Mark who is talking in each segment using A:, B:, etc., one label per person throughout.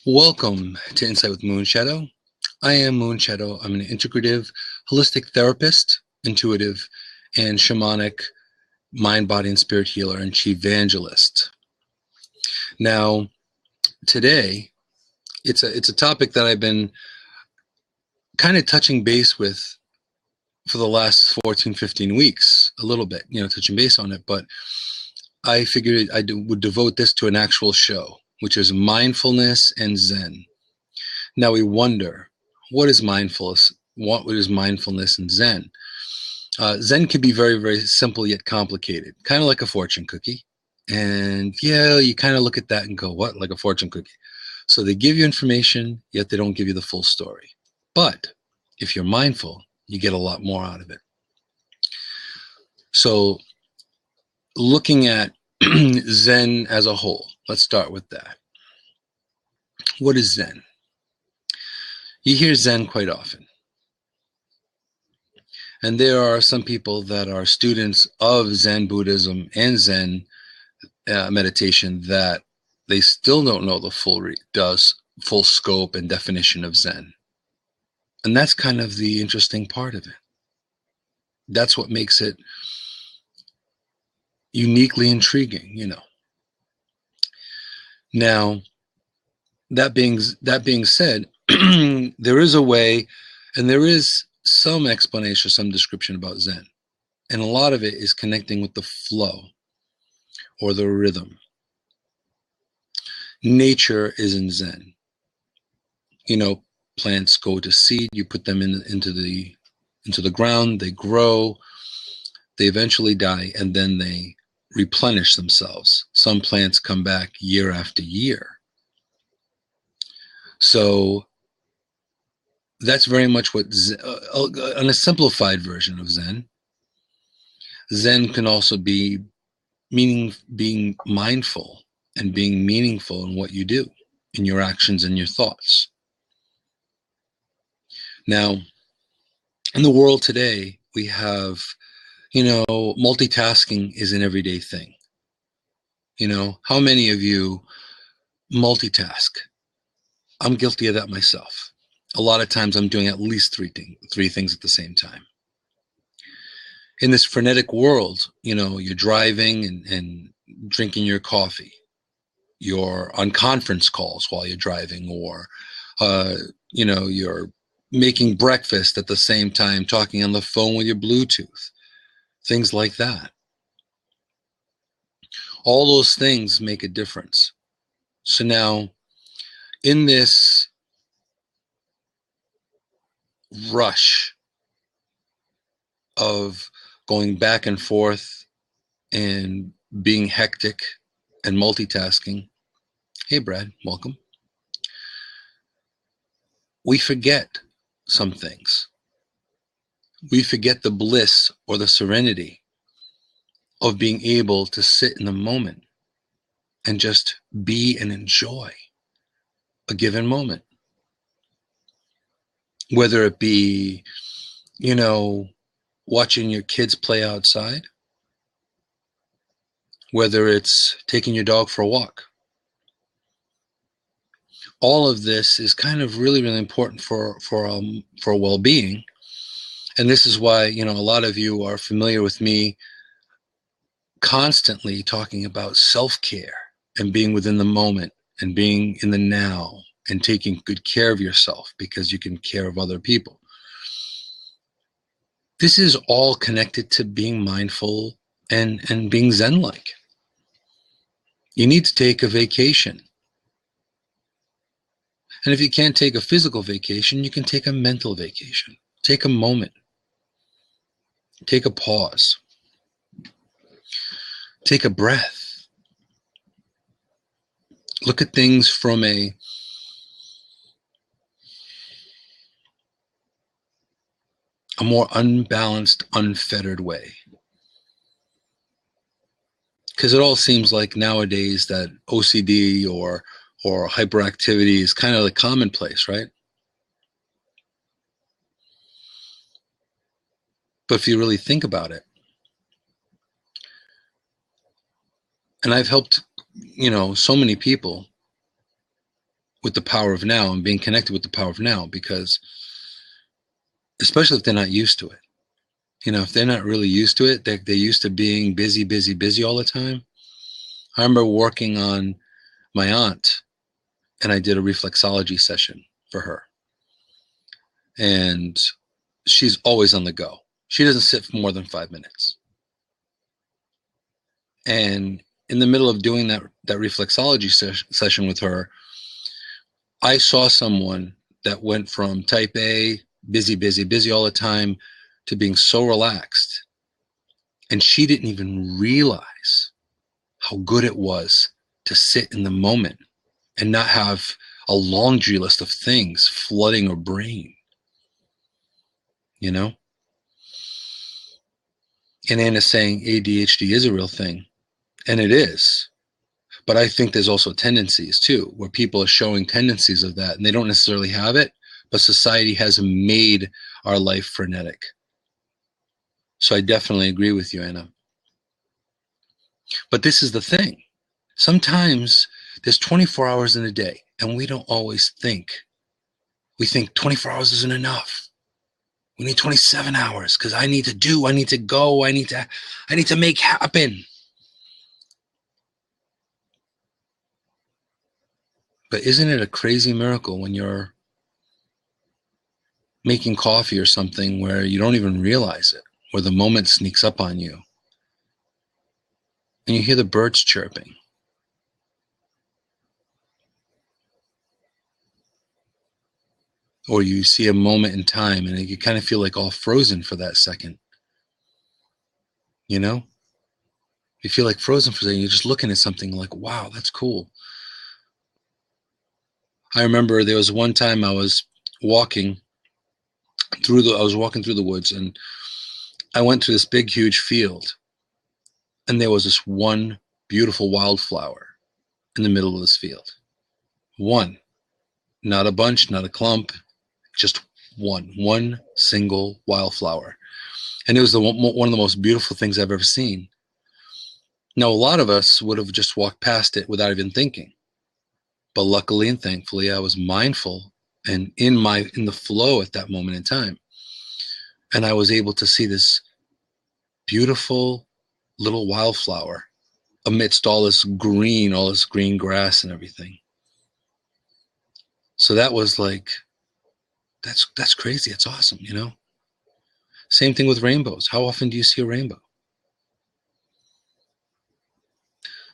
A: Welcome to Insight with Moonshadow. I am Moonshadow. I'm an integrative, holistic therapist, intuitive, and shamanic mind, body, and spirit healer and chief evangelist. Now, today, it's a topic that I've been kind of touching base with for the last 14, 15 weeks, a little bit, touching base on it, but I figured would devote this to an actual show, which is mindfulness and Zen. Now we wonder, what is mindfulness? What is mindfulness and Zen? Zen can be very, very simple yet complicated, kind of like a fortune cookie. And yeah, you kind of look at that and go, what? Like a fortune cookie. So they give you information, yet they don't give you the full story. But if you're mindful, you get a lot more out of it. So looking at Zen as a whole, let's start with that. What is Zen? You hear Zen quite often. And there are some people that are students of Zen Buddhism and Zen meditation that they still don't know the full scope and definition of Zen. And that's kind of the interesting part of it. That's what makes it uniquely intriguing, Now, that being said, there is a way, and there is some explanation, some description about Zen. And a lot of it is connecting with the flow or the rhythm. Nature is in Zen. Plants go to seed, you put them into the ground, they grow, they eventually die, and then they replenish themselves. Some plants come back year after year. So that's very much what on a simplified version of Zen. Zen can also be being mindful and being meaningful in what you do, in your actions and your thoughts. Now, in the world today, we have, multitasking is an everyday thing. How many of you multitask? I'm guilty of that myself. A lot of times I'm doing at least three things at the same time. In this frenetic world, you're driving and drinking your coffee. You're on conference calls while you're driving, or, you're making breakfast at the same time, talking on the phone with your Bluetooth, things like that. All those things make a difference. So now, in this rush of going back and forth and being hectic and multitasking, hey Brad, welcome, we forget some things. We forget the bliss or the serenity of being able to sit in the moment and just be and enjoy a given moment. Whether it be, watching your kids play outside, whether it's taking your dog for a walk. All of this is kind of really, really important for well-being. And this is why, a lot of you are familiar with me constantly talking about self-care and being within the moment and being in the now and taking good care of yourself because you can care of other people. This is all connected to being mindful and being Zen-like. You need to take a vacation. And if you can't take a physical vacation, you can take a mental vacation. Take a moment. Take a pause. Take a breath. Look at things from a more unbalanced, unfettered way. Because it all seems like nowadays that OCD or hyperactivity is kind of like commonplace, right? But if you really think about it, and I've helped, so many people with the power of now and being connected with the power of now, because especially if they're not used to it. If they're not really used to it, they're used to being busy, busy, busy all the time. I remember working on my aunt, and I did a reflexology session for her. And she's always on the go. She doesn't sit for more than 5 minutes. And in the middle of doing that reflexology session with her, I saw someone that went from type A, busy, busy, busy all the time, to being so relaxed. And she didn't even realize how good it was to sit in the moment and not have a laundry list of things flooding her brain. And Anna's saying ADHD is a real thing, and it is. But I think there's also tendencies too, where people are showing tendencies of that, and they don't necessarily have it, but society has made our life frenetic. So I definitely agree with you, Anna. But this is the thing. Sometimes there's 24 hours in a day, and we don't always think. We think 24 hours isn't enough. We need 27 hours because I need to do, I need to go, I need to make happen. But isn't it a crazy miracle when you're making coffee or something where you don't even realize it, where the moment sneaks up on you and you hear the birds chirping? Or you see a moment in time and you kind of feel like all frozen for that second. You feel like frozen for a second. You're just looking at something like, wow, that's cool. I remember there was one time I was walking through the woods, and I went to this big, huge field, and there was this one beautiful wildflower in the middle of this field. One, not a bunch, not a clump, just one single wildflower. And it was one of the most beautiful things I've ever seen. Now, a lot of us would have just walked past it without even thinking. But luckily and thankfully, I was mindful and in the flow at that moment in time. And I was able to see this beautiful little wildflower amidst all this green grass and everything. So that was like, that's crazy. It's awesome, Same thing with rainbows. How often do you see a rainbow?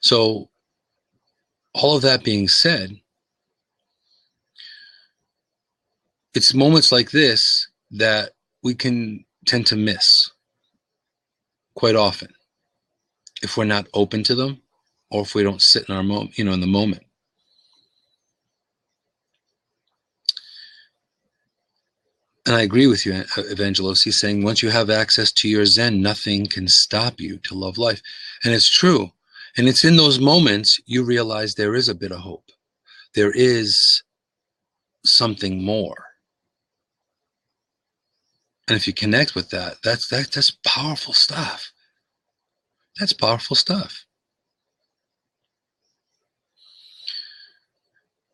A: So all of that being said, it's moments like this that we can tend to miss quite often if we're not open to them, or if we don't sit in our moment, in the moment. And I agree with you, Evangelos. He's saying once you have access to your Zen, nothing can stop you to love life. And it's true. And it's in those moments you realize there is a bit of hope. There is something more. And if you connect with that, that's powerful stuff. That's powerful stuff.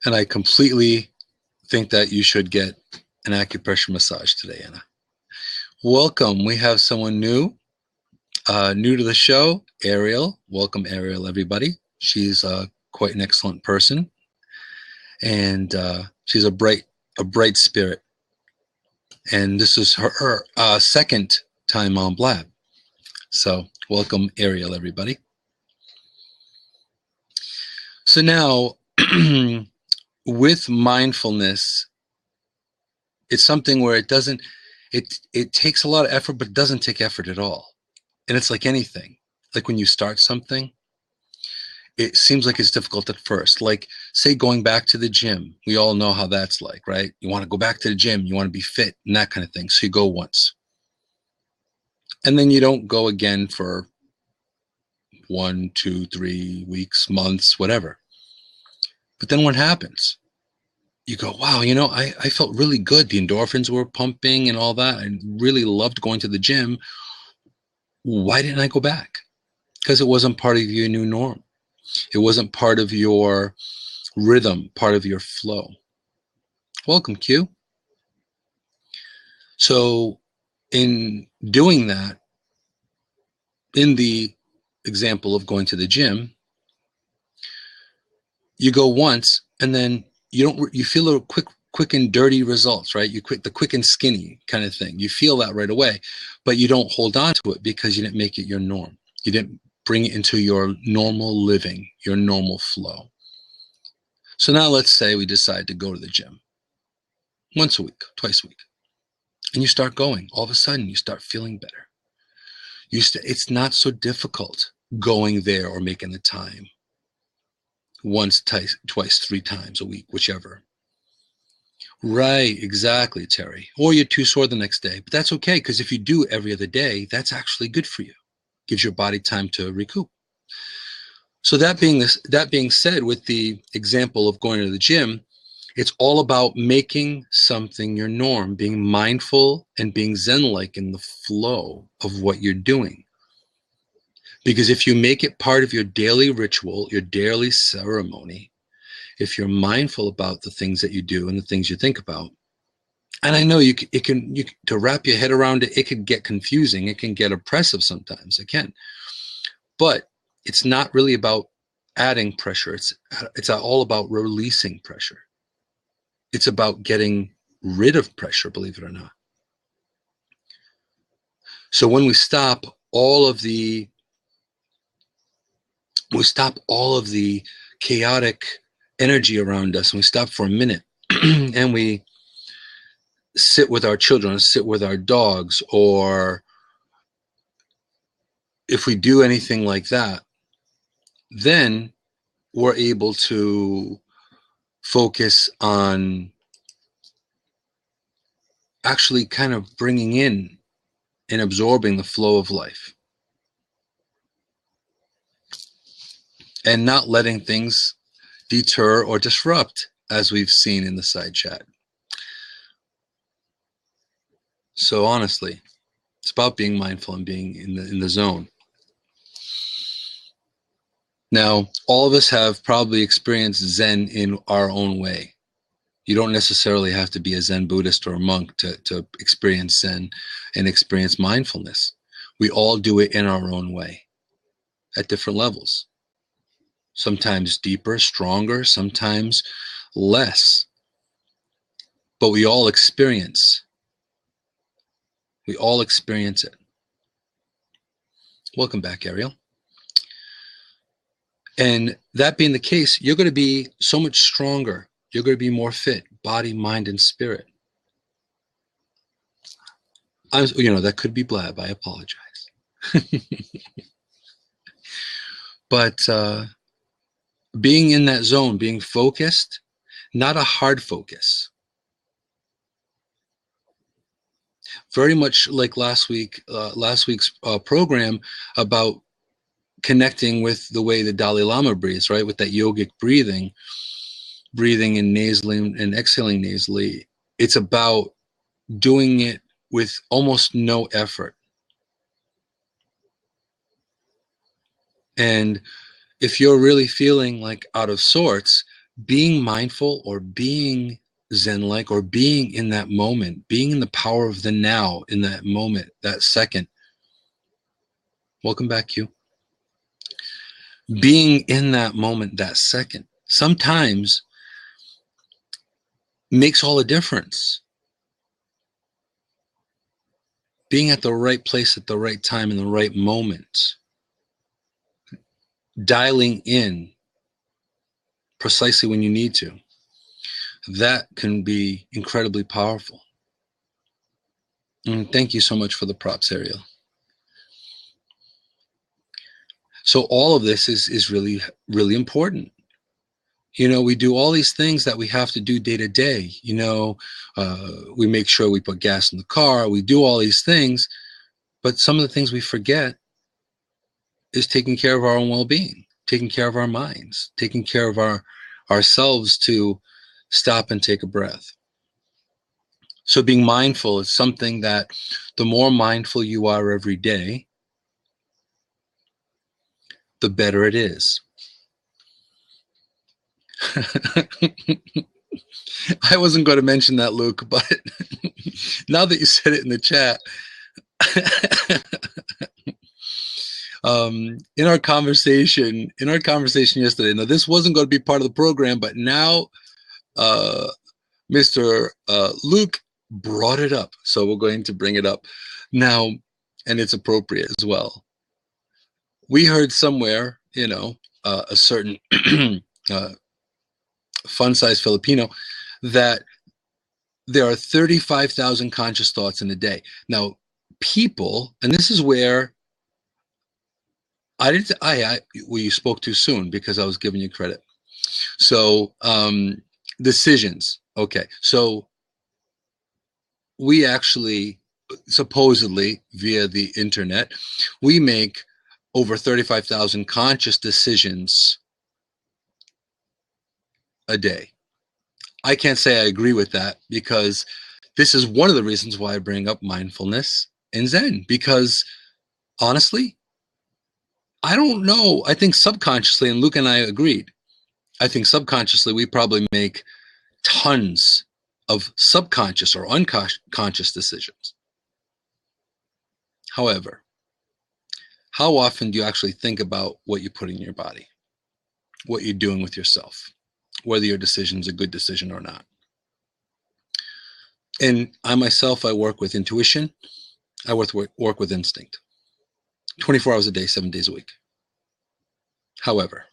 A: And I completely think that you should get an acupressure massage today, Anna. Welcome. We have someone new to the show, Ariel. Welcome, Ariel, everybody. She's quite an excellent person, and she's a bright spirit. And this is her second time on Blab. So welcome, Ariel, everybody. So now, with mindfulness, it's something where it takes a lot of effort, but it doesn't take effort at all. And it's like anything. Like when you start something, it seems like it's difficult at first. Like, say, going back to the gym. We all know how that's like, right? You want to go back to the gym. You want to be fit and that kind of thing. So you go once. And then you don't go again for 1, 2, 3 weeks, months, whatever. But then what happens? You go, wow, I felt really good. The endorphins were pumping and all that. I really loved going to the gym. Why didn't I go back? Because it wasn't part of your new norm. It wasn't part of your rhythm, part of your flow. Welcome, Q. So in doing that, in the example of going to the gym, you go once and then you feel a quick and dirty results, right? The quick and skinny kind of thing. You feel that right away, but you don't hold on to it because you didn't make it your norm. You didn't bring it into your normal living, your normal flow. So now let's say we decide to go to the gym once a week, twice a week, and you start going. All of a sudden, you start feeling better. It's not so difficult going there or making the time once, twice, 3 times a week, whichever. Right, exactly, Terry. Or you're too sore the next day, but that's okay, because if you do every other day, that's actually good for you. Gives your body time to recoup. So that being said, with the example of going to the gym, it's all about making something your norm, being mindful and being Zen-like in the flow of what you're doing. Because if you make it part of your daily ritual, your daily ceremony, if you're mindful about the things that you do and the things you think about, and I know to wrap your head around it, it can get confusing. It can get oppressive sometimes. It can. But it's not really about adding pressure. It's all about releasing pressure. It's about getting rid of pressure, believe it or not. So when we stop all of the chaotic energy around us, and we stop for a minute and we sit with our children, sit with our dogs, or if we do anything like that, then we're able to focus on actually kind of bringing in and absorbing the flow of life and not letting things deter or disrupt, as we've seen in the side chat. So honestly, it's about being mindful and being in the zone. Now, all of us have probably experienced Zen in our own way. You don't necessarily have to be a Zen Buddhist or a monk to experience Zen and experience mindfulness. We all do it in our own way at different levels. Sometimes deeper, stronger, sometimes less. But we all experience it. Welcome back, Ariel. And that being the case, you're going to be so much stronger. You're going to be more fit, body, mind, and spirit. That could be blab. I apologize. But being in that zone, being focused, not a hard focus. Very much like last week's program about connecting with the way the Dalai Lama breathes, right? With that yogic breathing in nasally and exhaling nasally. It's about doing it with almost no effort. And if you're really feeling like out of sorts, being mindful or being Zen-like or being in that moment, being in the power of the now in that moment, that second. Welcome back, you. Being in that moment, that second, sometimes makes all the difference. Being at the right place at the right time in the right moment. Dialing in precisely when you need to. That can be incredibly powerful. And thank you so much for the props, Ariel. So all of this is really, really important. We do all these things that we have to do day to day. We make sure we put gas in the car. We do all these things. But some of the things we forget is taking care of our own well-being, taking care of our minds, taking care of ourselves to stop and take a breath. So being mindful is something that the more mindful you are every day, the better it is. I wasn't going to mention that, Luke, but now that you said it in the chat, in our conversation yesterday, now this wasn't going to be part of the program, but now Mr. Luke brought it up, so we're going to bring it up now, and it's appropriate as well. We heard somewhere, a certain fun-sized Filipino, that there are 35,000 conscious thoughts in a day. Now, people, and this is where you spoke too soon because I was giving you credit. So, decisions. Okay, so we actually, supposedly via the internet, we make over 35,000 conscious decisions a day. I can't say I agree with that, because this is one of the reasons why I bring up mindfulness and Zen, because honestly, I don't know. I think subconsciously, and Luke and I agreed, I think subconsciously we probably make tons of subconscious or unconscious decisions. However, how often do you actually think about what you put in your body, what you're doing with yourself, whether your decision is a good decision or not? And I myself, I work with intuition. I work with instinct. 24 hours a day, 7 days a week. However,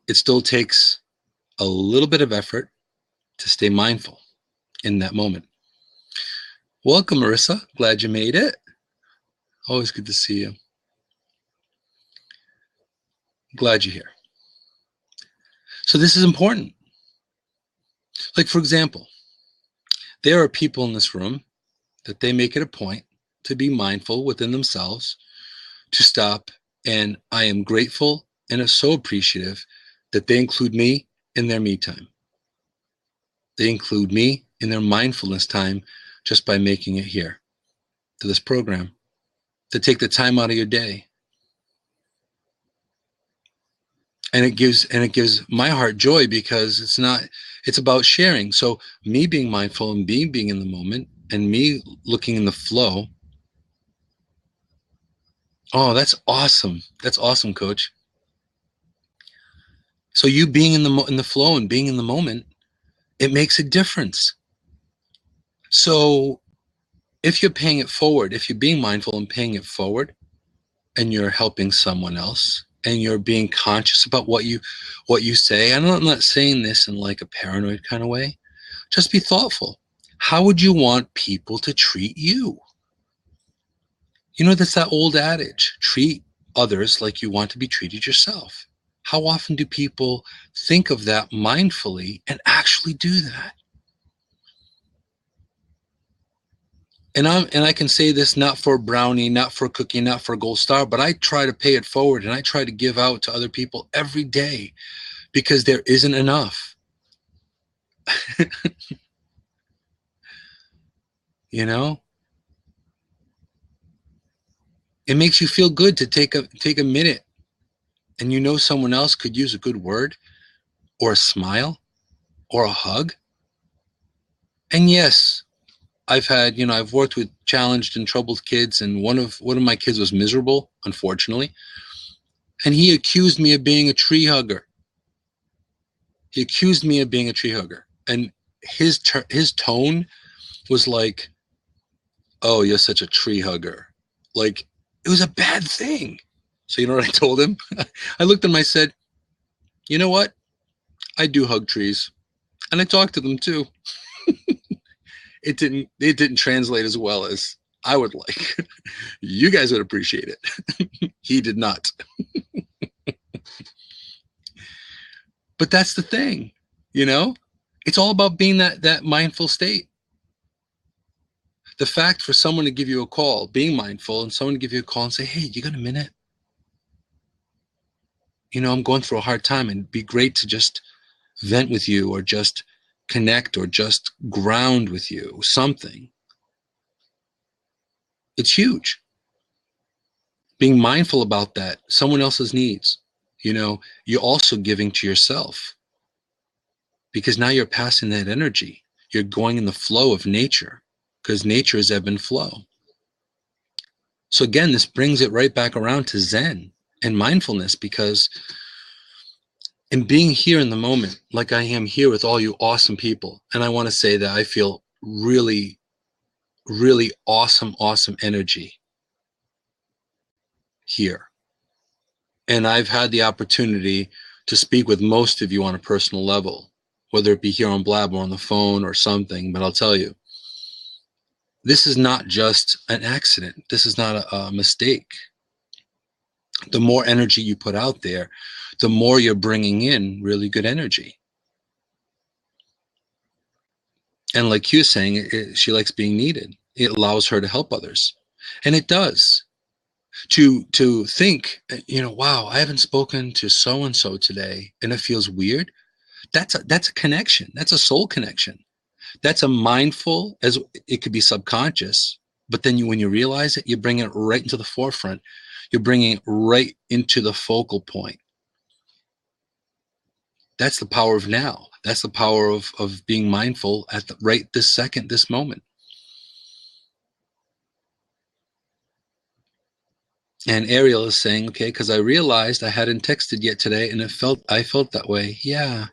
A: it still takes a little bit of effort to stay mindful in that moment. Welcome, Marissa. Glad you made it. Always good to see you. Glad you're here. So this is important. Like, for example, there are people in this room that they make it a point to be mindful within themselves, to stop, and I am grateful and so appreciative that they include me in their me time. They include me in their mindfulness time just by making it here to this program, to take the time out of your day. And it gives my heart joy, because it's about sharing. So me being mindful and being in the moment, and me looking in the flow. Oh, that's awesome. That's awesome, Coach. So you being in the flow and being in the moment, it makes a difference. So if you're paying it forward, if you're being mindful and paying it forward, and you're helping someone else, and you're being conscious about what you say, and I'm not saying this in like a paranoid kind of way, just be thoughtful. How would you want people to treat you? That's that old adage, treat others like you want to be treated yourself. How often do people think of that mindfully and actually do that? And I can say this not for a brownie, not for a cookie, not for a gold star, but I try to pay it forward, and I try to give out to other people every day, because there isn't enough. It makes you feel good to take a minute, and someone else could use a good word, or a smile, or a hug. And yes, I've worked with challenged and troubled kids, and one of my kids was miserable, unfortunately, and he accused me of being a tree hugger. And his tone was like, "Oh, you're such a tree hugger." Like, it was a bad thing. So you know what I told him? I looked at him, I said, "You know what? I do hug trees, and I talk to them too." It didn't translate as well as I would like. You guys would appreciate it. He did not. But that's the thing, it's all about being that mindful state. The fact for someone to give you a call, being mindful, and someone to give you a call and say, "Hey, you got a minute? I'm going through a hard time," and it'd be great to just vent with you, or just connect, or just ground with you, something. It's huge. Being mindful about that, someone else's needs, you're also giving to yourself. because now you're passing that energy. You're going in the flow of nature, because nature is ebb and flow. So again, this brings it right back around to Zen and mindfulness, because in being here in the moment, like I am here with all you awesome people, and I want to say that I feel really, really awesome energy here. And I've had the opportunity to speak with most of you on a personal level, whether it be here on Blab or on the phone or something. But I'll tell you, this is not just an accident. This is not a mistake. The more energy you put out there, the more you're bringing in really good energy. And like Q's saying, she likes being needed. It allows her to help others. And it does. To think, wow, I haven't spoken to so-and-so today, and it feels weird. That's a connection. That's a soul connection. That's a mindful, as it could be subconscious, but then when you realize it, you bring it right into the forefront. You're bringing it right into the focal point. That's the power of now. That's the power of being mindful at right this second, this moment. And Ariel is saying, okay, because I realized I hadn't texted yet today, and I felt that way. Yeah.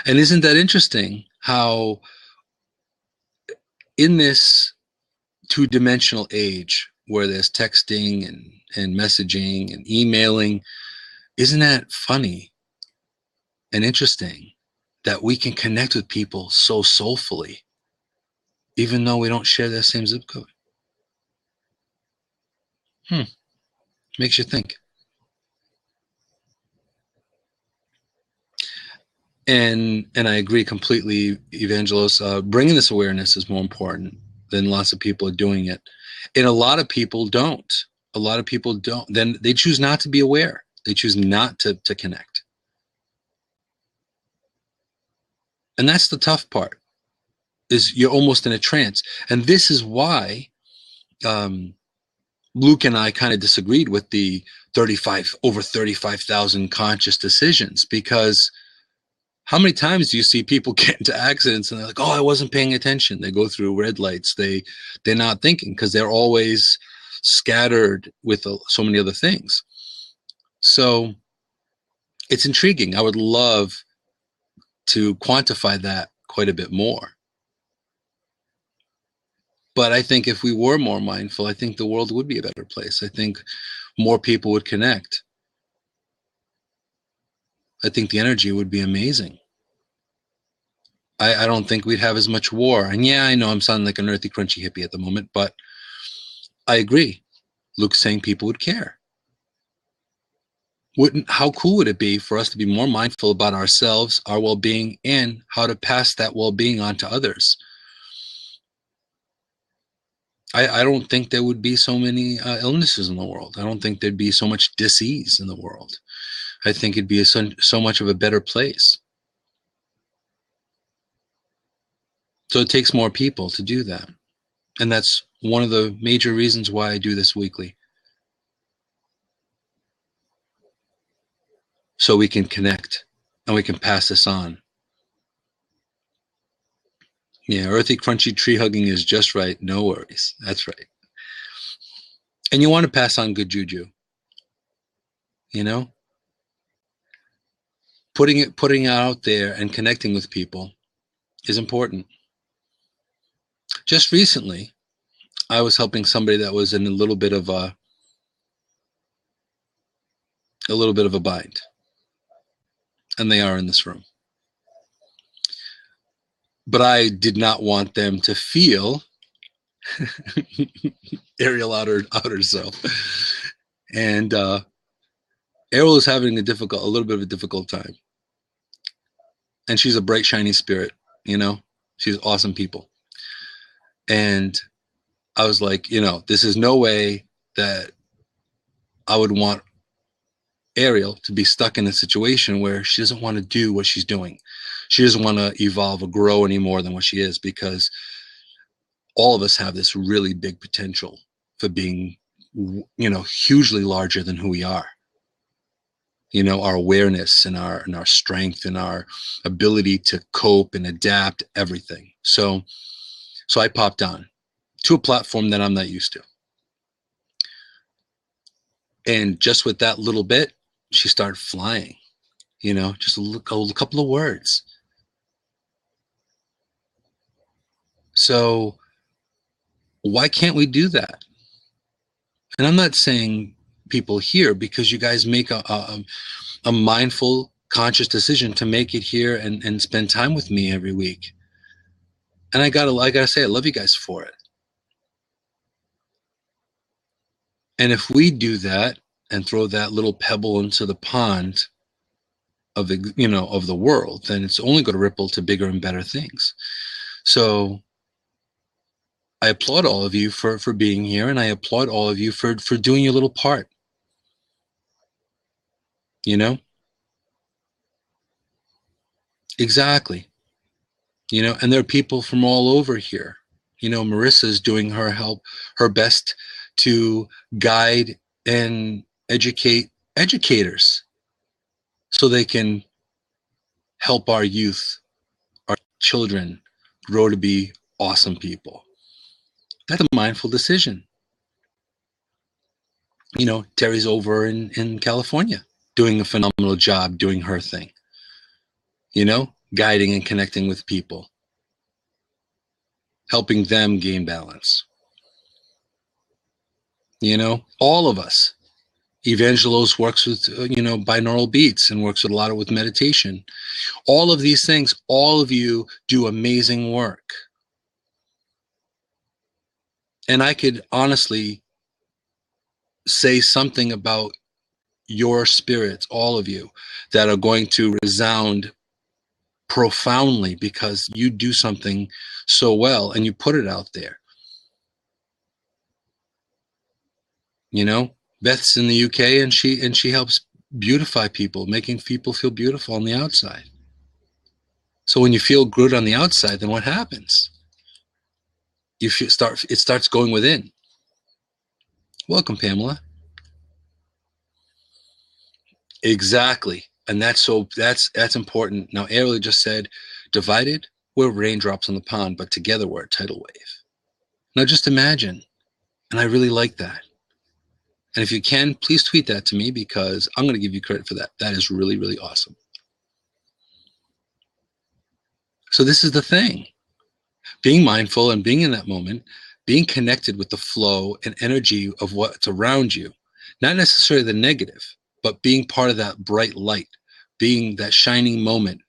A: And isn't that interesting how in this two-dimensional age where there's texting and messaging and emailing, isn't that funny and interesting that we can connect with people so soulfully, even though we don't share their same zip code? Makes you think. And I agree completely, Evangelos. Bringing this awareness is more important than lots of people are doing it. And a lot of people don't. A lot of people don't. Then they choose not to be aware. They choose not to connect. And that's the tough part, is you're almost in a trance. And this is why Luke and I kind of disagreed with the over 35,000 conscious decisions, because how many times do you see people get into accidents and they're like, oh, I wasn't paying attention. They go through red lights. They're not thinking, because they're always scattered with so many other things. So it's intriguing. I would love to quantify that quite a bit more. But I think if we were more mindful, I think the world would be a better place. I think more people would connect. I think the energy would be amazing. I don't think we'd have as much war. And yeah, I know I'm sounding like an earthy, crunchy hippie at the moment, but I agree. Luke's saying people would care. How cool would it be for us to be more mindful about ourselves, our well-being, and how to pass that well-being on to others? I don't think there would be so many illnesses in the world. I don't think there'd be so much disease in the world. I think it'd be so much of a better place. So it takes more people to do that. And that's one of the major reasons why I do this weekly. So we can connect and we can pass this on. Yeah, earthy, crunchy tree hugging is just right. No worries. That's right. And you want to pass on good juju. Putting it out there and connecting with people is important. Just recently, I was helping somebody that was in a little bit of a bind, and they are in this room. But I did not want them to feel Ariel outer self, and Ariel is having a little bit of a difficult time, and she's a bright, shiny spirit. She's awesome people, and I was like, this is no way that I would want Ariel to be stuck in a situation where she doesn't want to do what she's doing. She doesn't want to evolve or grow any more than what she is, because all of us have this really big potential for being, hugely larger than who we are. our awareness and our strength and our ability to cope and adapt everything. So I popped on to a platform that I'm not used to. And just with that little bit, she started flying, just a couple of words. So why can't we do that? And I'm not saying people here, because you guys make a mindful, conscious decision to make it here and spend time with me every week. And I gotta say, I love you guys for it. And if we do that and throw that little pebble into the pond of the world, then it's only going to ripple to bigger and better things. So I applaud all of you for being here, and I applaud all of you for doing your little part. Exactly. And there are people from all over here. Marissa's doing her best to guide and educate educators so they can help our youth, our children, grow to be awesome people. That's a mindful decision. Terry's over in California doing a phenomenal job doing her thing, guiding and connecting with people, helping them gain balance. All of us. Evangelos works with, binaural beats and works with a lot with meditation. All of these things, all of you do amazing work. And I could honestly say something about your spirits, all of you, that are going to resound profoundly because you do something so well and you put it out there. Beth's in the UK and she helps beautify people, making people feel beautiful on the outside. So when you feel good on the outside, then what happens? It starts going within. Welcome, Pamela. Exactly. And that's important. Now, Ariel just said, divided, we're raindrops on the pond, but together we're a tidal wave. Now just imagine. And I really like that. And if you can, please tweet that to me, because I'm going to give you credit for that. That is really, really awesome. So this is the thing. Being mindful and being in that moment, being connected with the flow and energy of what's around you, not necessarily the negative, but being part of that bright light, being that shining moment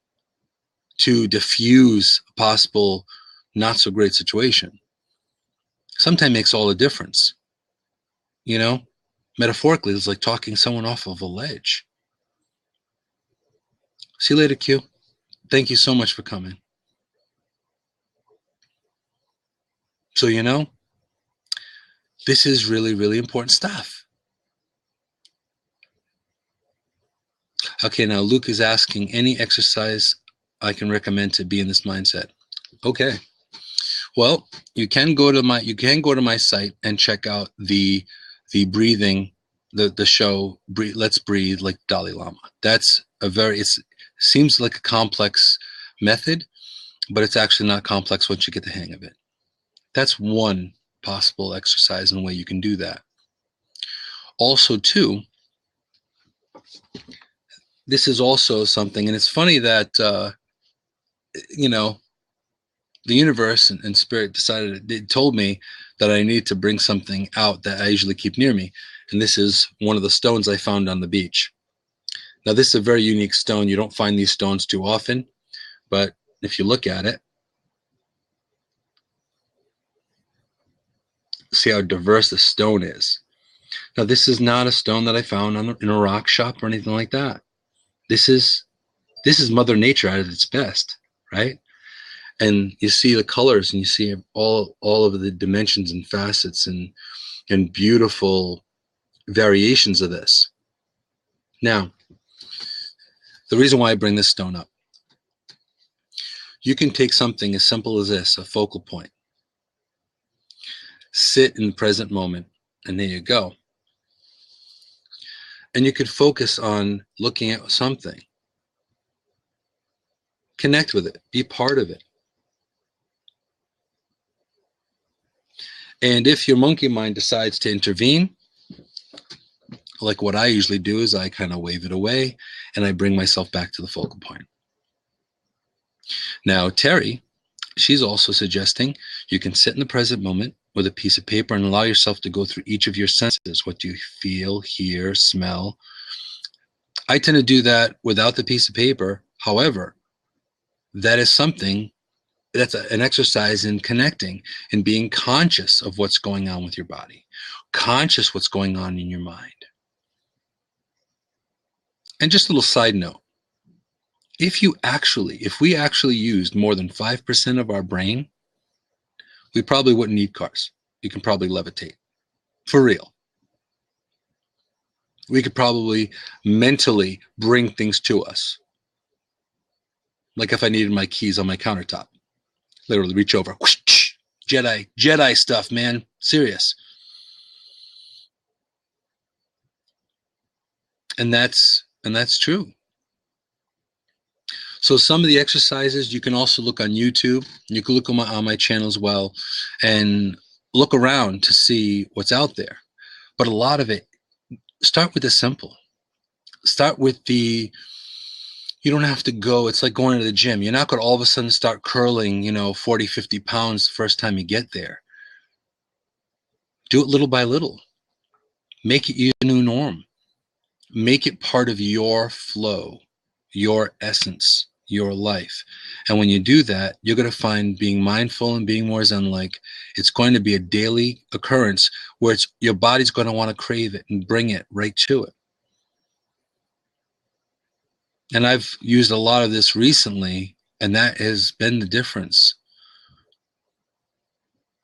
A: to diffuse a possible not so great situation, sometimes makes all the difference. Metaphorically, it's like talking someone off of a ledge. See you later, Q. Thank you so much for coming. So, this is really, really important stuff. Okay, now Luke is asking, any exercise I can recommend to be in this mindset? Okay. Well, you can go to my site and check out the breathing, the show Let's Breathe Like Dalai Lama. That's it seems like a complex method, but it's actually not complex once you get the hang of it. That's one possible exercise and way you can do that. Also, too, this is also something, and it's funny that the universe and spirit told me that I need to bring something out that I usually keep near me. And this is one of the stones I found on the beach. Now, this is a very unique stone. You don't find these stones too often, but if you look at it, see how diverse the stone is. Now, this is not a stone that I found in a rock shop or anything like that. This is Mother Nature at its best, right? And you see the colors, and you see all of the dimensions and facets and beautiful variations of this. Now, the reason why I bring this stone up, you can take something as simple as this, a focal point, sit in the present moment, and there you go. And you could focus on looking at something. Connect with it. Be part of it. And if your monkey mind decides to intervene, like what I usually do is I kind of wave it away and I bring myself back to the focal point. Now, Terry, she's also suggesting you can sit in the present moment with a piece of paper and allow yourself to go through each of your senses. What do you feel, hear, smell? I tend to do that without the piece of paper. However, that is something that's an exercise in connecting and being conscious of what's going on with your body, conscious what's going on in your mind. And just a little side note, if we actually used more than 5% of our brain, we probably wouldn't need cars. You can probably levitate. For real. We could probably mentally bring things to us. Like if I needed my keys on my countertop. Literally reach over. Whoosh, Jedi stuff, man. Serious. And that's true. So some of the exercises you can also look on YouTube. You can look on my channel as well and look around to see what's out there. But a lot of it, start with the simple. Start with you don't have to go. It's like going to the gym. You're not going to all of a sudden start curling, 40, 50 pounds the first time you get there. Do it little by little. Make it your new norm. Make it part of your flow, your essence, your life. And when you do that, you're going to find being mindful and being more Zen-like, it's going to be a daily occurrence where your body's going to want to crave it and bring it right to it. And I've used a lot of this recently, and that has been the difference.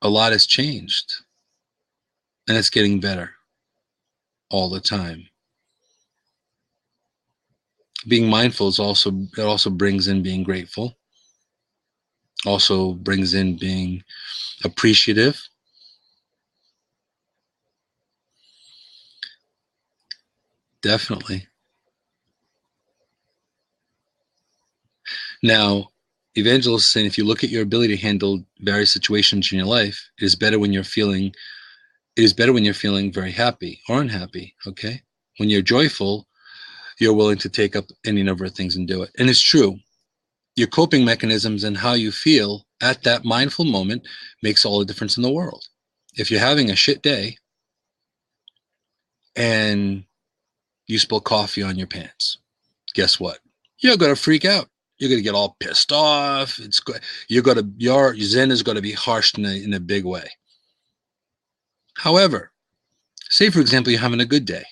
A: A lot has changed, and it's getting better all the time. Being mindful is also brings in being grateful, also brings in being appreciative. Definitely. Now, Evangelist is saying if you look at your ability to handle various situations in your life, it is better when you're feeling very happy or unhappy. Okay? When you're joyful, you're willing to take up any number of things and do it. And it's true. Your coping mechanisms and how you feel at that mindful moment makes all the difference in the world. If you're having a shit day and you spill coffee on your pants, guess what? You're going to freak out. You're going to get all pissed off. Your Zen is going to be harshed in a big way. However, say for example, you're having a good day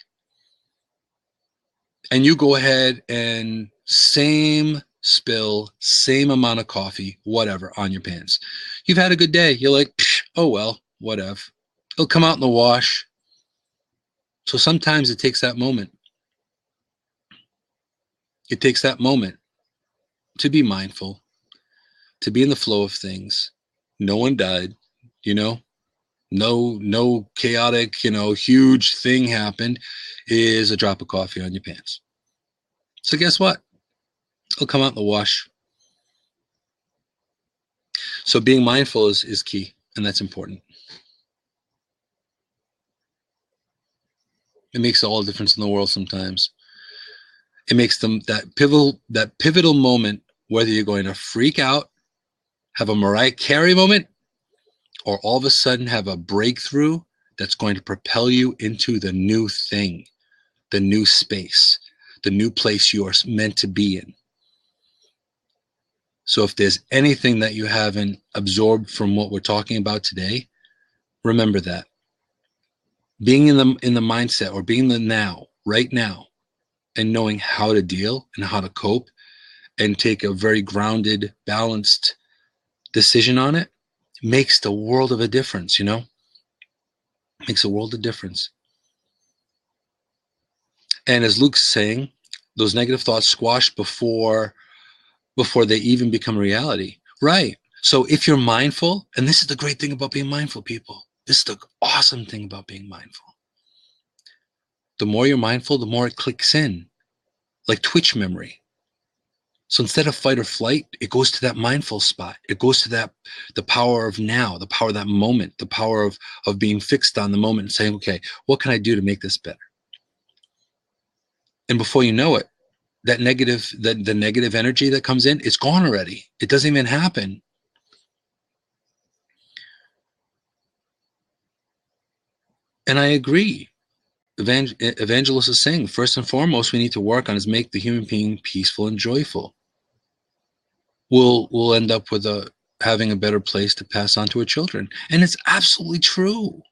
A: and you go ahead and same amount of coffee, whatever, on your pants. You've had a good day. You're like, oh, well, whatever. It'll come out in the wash. So sometimes it takes that moment. It takes that moment to be mindful, to be in the flow of things. No one died, no chaotic, huge thing happened. Is a drop of coffee on your pants. So guess what? It'll come out in the wash. So being mindful is key, and that's important. It makes all the difference in the world sometimes. It makes them that pivotal moment, whether you're going to freak out, have a Mariah Carey moment, or all of a sudden have a breakthrough that's going to propel you into the new thing, the new space, the new place you are meant to be in. So if there's anything that you haven't absorbed from what we're talking about today, remember that. Being in the mindset or being the now, right now, and knowing how to deal and how to cope and take a very grounded, balanced decision on it makes the world of a difference, Makes a world of difference. And as Luke's saying, those negative thoughts squash before they even become reality. Right. So if you're mindful, and this is the great thing about being mindful, people. This is the awesome thing about being mindful. the more you're mindful, the more it clicks in, like Twitch memory. So instead of fight or flight, it goes to that mindful spot. It goes to that, the power of now, the power of that moment, the power of being fixed on the moment and saying, okay, what can I do to make this better? And before you know it, that negative, the negative energy that comes in, it's gone already. It doesn't even happen. And I agree. Evangelist is saying, first and foremost, we need to work on is make the human being peaceful and joyful. We'll end up with having a better place to pass on to our children. And it's absolutely true.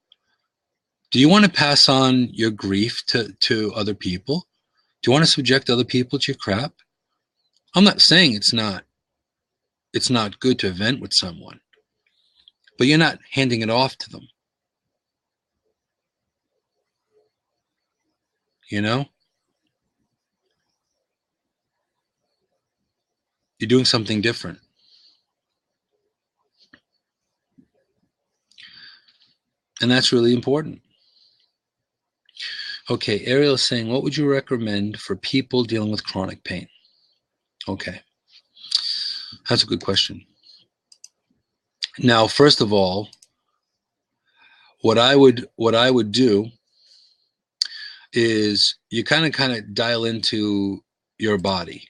A: Do you want to pass on your grief to other people? Do you want to subject other people to your crap? I'm not saying it's not good to vent with someone, but you're not handing it off to them. You know? You're doing something different. And that's really important. Okay, Ariel is saying, what would you recommend for people dealing with chronic pain? Okay, that's a good question. Now, first of all, what I would do is you kind of dial into your body.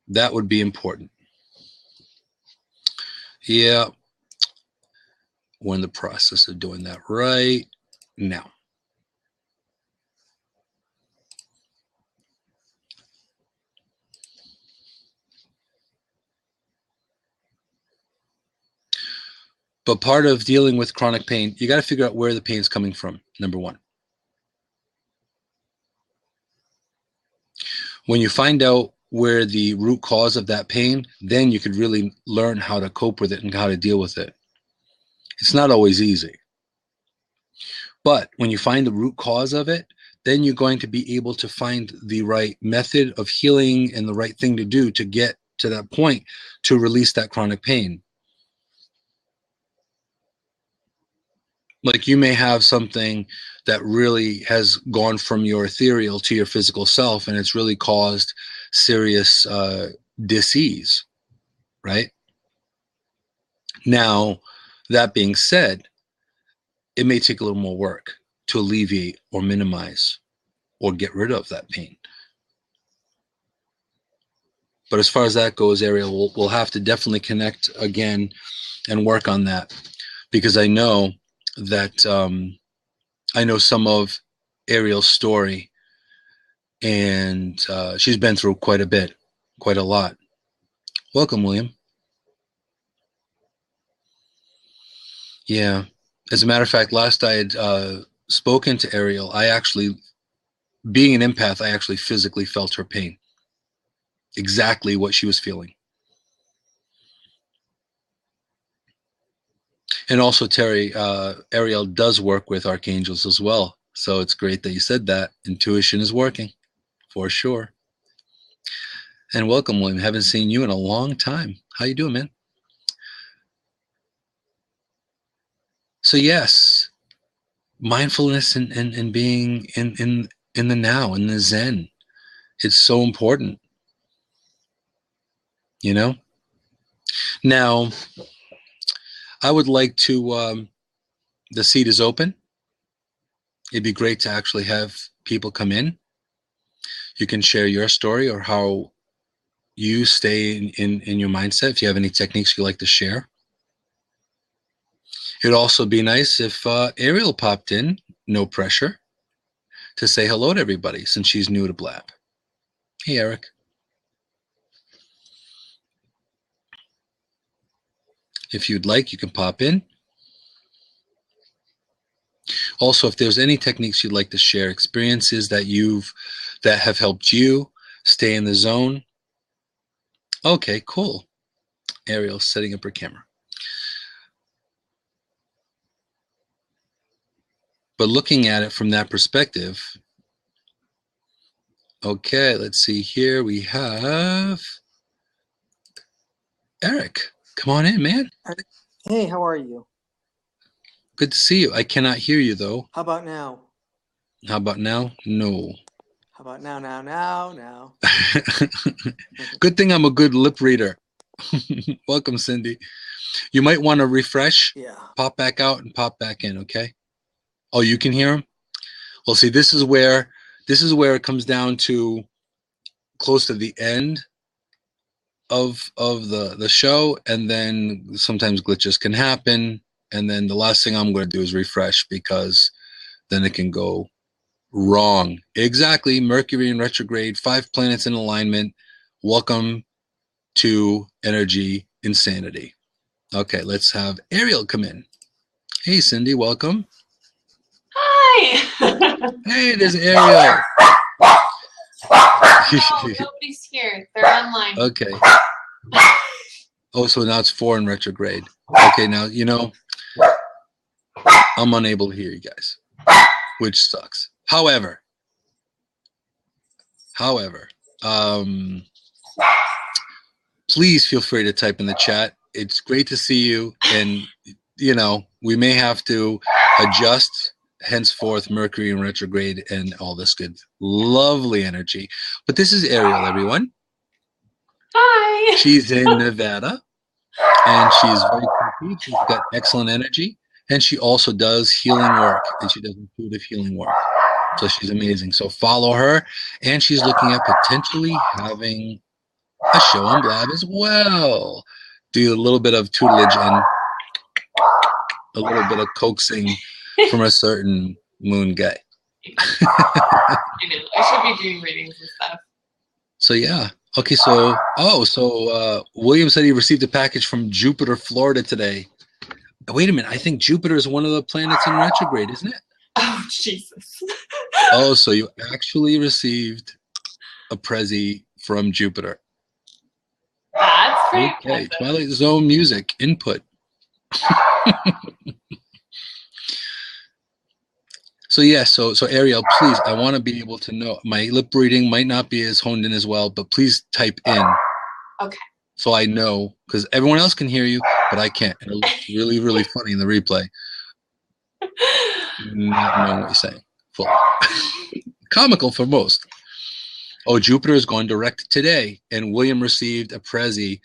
A: That would be important. Yeah, we're in the process of doing that right now. But part of dealing with chronic pain, you got to figure out where the pain is coming from, number one. When you find out where the root cause of that pain, then you could really learn how to cope with it and how to deal with it. It's not always easy. But when you find the root cause of it, then you're going to be able to find the right method of healing and the right thing to do to get to that point to release that chronic pain. Like you may have something that really has gone from your ethereal to your physical self, and it's really caused serious dis-ease, right? Now, that being said, it may take a little more work to alleviate or minimize or get rid of that pain. But as far as that goes, Ariel, we'll have to definitely connect again and work on that, because I know that I know some of Ariel's story, and she's been through quite a lot. Welcome, William. Yeah. As a matter of fact, last I had spoken to Ariel, I actually, being an empath, I actually physically felt her pain. Exactly what she was feeling. And also, Terry, Ariel does work with archangels as well. So it's great that you said that. Intuition is working, for sure. And welcome, William. Haven't seen you in a long time. How you doing, man? So yes, mindfulness and being in the now, in the Zen. It's so important, you know? Now, I would like to, the seat is open. It'd be great to actually have people come in. You can share your story or how you stay in your mindset. If you have any techniques you'd like to share. It'd also be nice if Ariel popped in, no pressure, to say hello to everybody since she's new to Blab. Hey, Eric. If you'd like, you can pop in. Also, if there's any techniques you'd like to share, experiences that have helped you stay in the zone. Okay, cool. Ariel's setting up her camera. But looking at it from that perspective, okay, let's see here. We have Eric. Come on in, man.
B: Hey, how are you?
A: Good to see you. I cannot hear you, though.
B: How about now?
A: How about now? No.
B: How about now?
A: Good thing I'm a good lip reader. Welcome, Cindy. You might want to refresh,
B: Yeah.
A: pop back out, and pop back in, okay? Oh, you can hear him? Well, see, this is where it comes down to close to the end of the show, and then sometimes glitches can happen, and then the last thing I'm going to do is refresh, because then it can go wrong. Exactly. Mercury in retrograde, 5 planets in alignment. Welcome to energy insanity. Okay, let's have Ariel come in. Hey, Cindy, welcome.
C: Hi.
A: Hey, there's Ariel.
C: No, nobody's here. They're online.
A: Okay. Oh, so now it's 4 in retrograde. Okay, now, I'm unable to hear you guys, which sucks. However, please feel free to type in the chat. It's great to see you, and we may have to adjust henceforth Mercury in retrograde and all this good lovely energy. But this is Ariel, everyone.
C: Hi.
A: She's in Nevada, and she's very creepy. She's got excellent energy, and she also does healing work, and she does intuitive healing work. So she's amazing. So follow her, and she's looking at potentially having a show on Blab as well. Do a little bit of tutelage and a little bit of coaxing from a certain moon guy.
C: I know. I should be doing readings and stuff.
A: So yeah. Okay, so William said he received a package from Jupiter, Florida today. Wait a minute, I think Jupiter is one of the planets in retrograde, isn't it?
C: Oh, Jesus.
A: Oh, so you actually received a Prezi from Jupiter.
C: That's pretty
A: Okay,
C: impressive.
A: Twilight Zone music input. So yeah, so Ariel, please, I want to be able to know. My lip reading might not be as honed in as well, but please type in.
C: Okay.
A: So I know, because everyone else can hear you, but I can't. It looks really, really funny in the replay. Not knowing what you're saying. Full. Comical for most. Oh, Jupiter is going direct today, and William received a Prezi,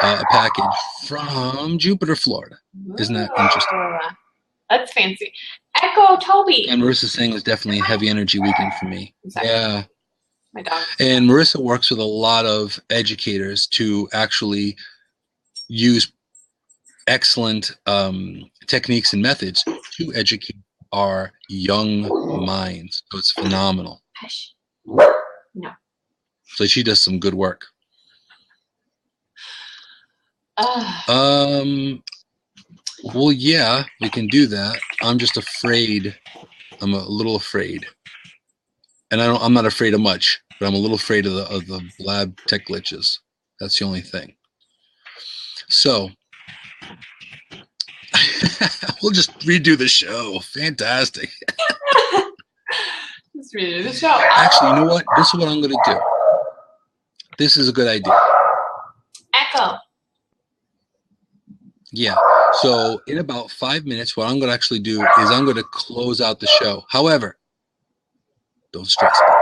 A: a package from Jupiter, Florida. Isn't that interesting?
C: That's fancy. Echo Toby.
A: And Marissa's saying it was definitely a heavy energy weekend for me.
C: Exactly.
A: Yeah.
C: My dog.
A: And Marissa works with a lot of educators to actually use excellent techniques and methods to educate our young minds. So it's phenomenal.
C: Hush. No.
A: So she does some good work. Well, yeah, we can do that. I'm just afraid. I'm a little afraid, and I'm not afraid of much, but I'm a little afraid of the lab tech glitches. That's the only thing. So we'll just redo the show. Fantastic.
C: Let's redo the show.
A: Actually, you know what? This is what I'm going to do. This is a good idea.
C: Echo.
A: Yeah. So in about 5 minutes, what I'm going to actually do is I'm going to close out the show. However, don't stress me.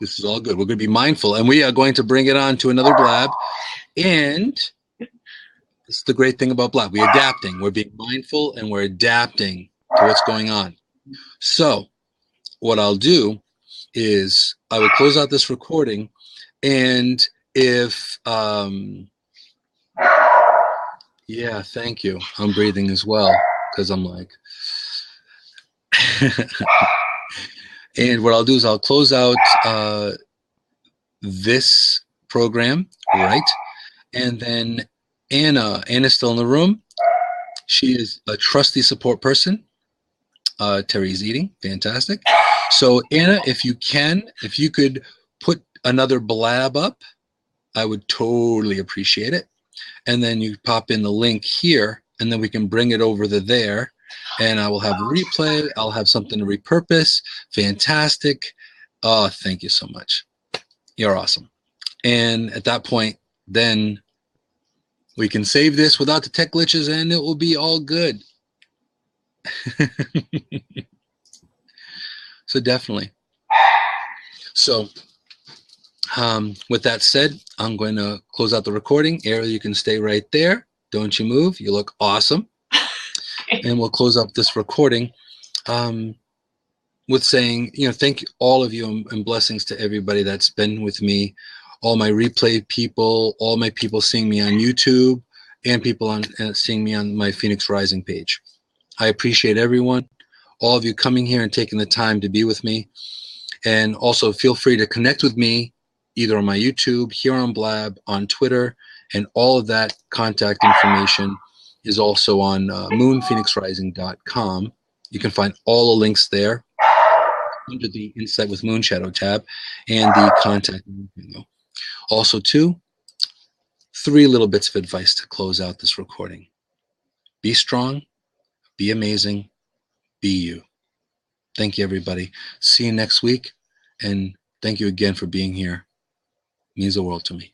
A: This is all good. We're going to be mindful, and we are going to bring it on to another Blab. And this is the great thing about Blab. We're adapting. We're being mindful, and we're adapting to what's going on. So what I'll do is I will close out this recording, and if yeah, thank you. I'm breathing as well, because I'm like and what I'll do is I'll close out this program, right? And then Anna's still in the room. She is a trusty support person. Terry's eating. Fantastic. So Anna, if you could put another Blab up, I would totally appreciate it. And then you pop in the link here, and then we can bring it over to there. And I will have a replay. I'll have something to repurpose. Fantastic. Oh, thank you so much. You're awesome. And at that point, then we can save this without the tech glitches, and it will be all good. So definitely. So with that said, I'm going to close out the recording. Ariel, you can stay right there. Don't you move. You look awesome. And we'll close up this recording with saying, thank all of you and blessings to everybody that's been with me, all my replay people, all my people seeing me on YouTube, and people seeing me on my Phoenix Rising page. I appreciate everyone, all of you coming here and taking the time to be with me. And also feel free to connect with me either on my YouTube, here on Blab, on Twitter, and all of that contact information is also on moonphoenixrising.com. You can find all the links there under the Insight with Moonshadow tab and the contact info. Also, too, 3 little bits of advice to close out this recording. Be strong, be amazing, be you. Thank you, everybody. See you next week, and thank you again for being here. It means the world to me.